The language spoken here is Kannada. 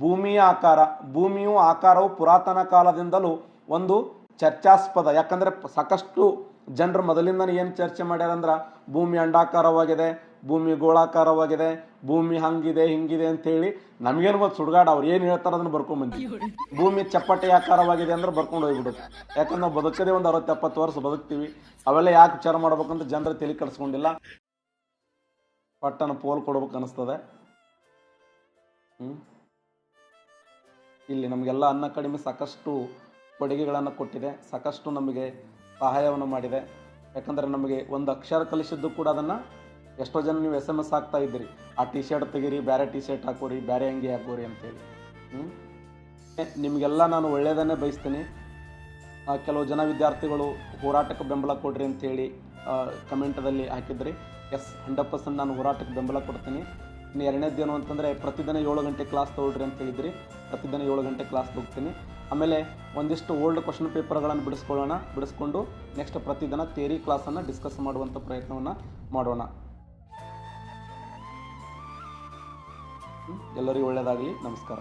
ಭೂಮಿಯ ಆಕಾರ. ಆಕಾರವು ಪುರಾತನ ಕಾಲದಿಂದಲೂ ಒಂದು ಚರ್ಚಾಸ್ಪದ. ಯಾಕಂದರೆ ಸಾಕಷ್ಟು ಜನರು ಮೊದಲಿಂದನೇ ಏನು ಚರ್ಚೆ ಮಾಡ್ಯಾರಂದ್ರೆ ಭೂಮಿ ಅಂಡಾಕಾರವಾಗಿದೆ, ಭೂಮಿ ಗೋಳಾಕಾರವಾಗಿದೆ, ಭೂಮಿ ಹಂಗಿದೆ ಹಿಂಗಿದೆ ಅಂತೇಳಿ ನಮಗೇನು ಗೊತ್ತು ಸುಡ್ಗಾಡ, ಅವ್ರು ಏನು ಹೇಳ್ತಾರೆ ಅದನ್ನು ಬರ್ಕೊಂಡ್ಬಂದಿ. ಭೂಮಿ ಚಪ್ಪಟೆ ಆಕಾರವಾಗಿದೆ ಅಂದ್ರೆ ಬರ್ಕೊಂಡು ಹೋಗ್ಬಿಡುತ್ತೆ. ಯಾಕಂದ್ರೆ ನಾವು ಬದುಕದೇ ಒಂದು 60-70 ವರ್ಷ ಬದುಕ್ತೀವಿ. ಅವೆಲ್ಲ ಯಾಕೆ ವಿಚಾರ ಮಾಡ್ಬೇಕಂತ ಜನರು ತಲೆ ಕೆಡಿಸ್ಕೊಂಡಿಲ್ಲ. ಪಟ್ಟನ ಪೋಲ್ ಕೊಡ್ಬೇಕು ಅನಿಸ್ತದೆ. ಇಲ್ಲಿ ನಮಗೆಲ್ಲ ಅನ್ನ ಕಡಿಮೆ ಸಾಕಷ್ಟು ಕೊಡುಗೆಗಳನ್ನು ಕೊಟ್ಟಿದೆ, ಸಾಕಷ್ಟು ನಮಗೆ ಸಹಾಯವನ್ನು ಮಾಡಿದೆ. ಯಾಕಂದರೆ ನಮಗೆ ಒಂದು ಅಕ್ಷರ ಕಲಿಸಿದ್ದು ಕೂಡ ಅದನ್ನು ಎಷ್ಟೋ ಜನ ನೀವು SMS ಹಾಕ್ತಾ ಇದ್ದೀರಿ, ಆ ಟಿ ಶರ್ಟ್ ತೆಗೀರಿ, ಬೇರೆ ಟಿ ಶರ್ಟ್ ಹಾಕೋರಿ, ಬೇರೆ ಅಂಗಿ ಹಾಕೋರಿ ಅಂತೇಳಿ. ನಿಮಗೆಲ್ಲ ನಾನು ಒಳ್ಳೆಯದನ್ನೇ ಬಯಸ್ತೀನಿ. ಕೆಲವು ಜನ ವಿದ್ಯಾರ್ಥಿಗಳು ಹೋರಾಟಕ್ಕೆ ಬೆಂಬಲ ಕೊಡ್ರಿ ಅಂತೇಳಿ ಕಮೆಂಟದಲ್ಲಿ ಹಾಕಿದ್ರಿ. 100% ನಾನು ಹೋರಾಟಕ್ಕೆ ಬೆಂಬಲ ಕೊಡ್ತೀನಿ. ಇನ್ನು ಎರಡನೇದೇನು ಅಂತಂದರೆ ಪ್ರತಿದಿನ 7 ಗಂಟೆ ಕ್ಲಾಸ್ ತೊಗೊಳ್ರಿ ಅಂತ ಹೇಳಿದ್ರಿ. ಪ್ರತಿದಿನ 7 ಗಂಟೆ ಕ್ಲಾಸ್ ತೊಗೊಳ್ತೀನಿ. ಆಮೇಲೆ ಒಂದಿಷ್ಟು ಓಲ್ಡ್ ಕ್ವಶನ್ ಪೇಪರ್ಗಳನ್ನು ಬಿಡಿಸ್ಕೊಂಡು ನೆಕ್ಸ್ಟ್ ಪ್ರತಿದಿನ ಥಿಯರಿ ಕ್ಲಾಸನ್ನು ಡಿಸ್ಕಸ್ ಮಾಡುವಂಥ ಪ್ರಯತ್ನವನ್ನು ಮಾಡೋಣ. ಎಲ್ಲರಿಗೂ ಒಳ್ಳೆಯದಾಗಲಿ. ನಮಸ್ಕಾರ.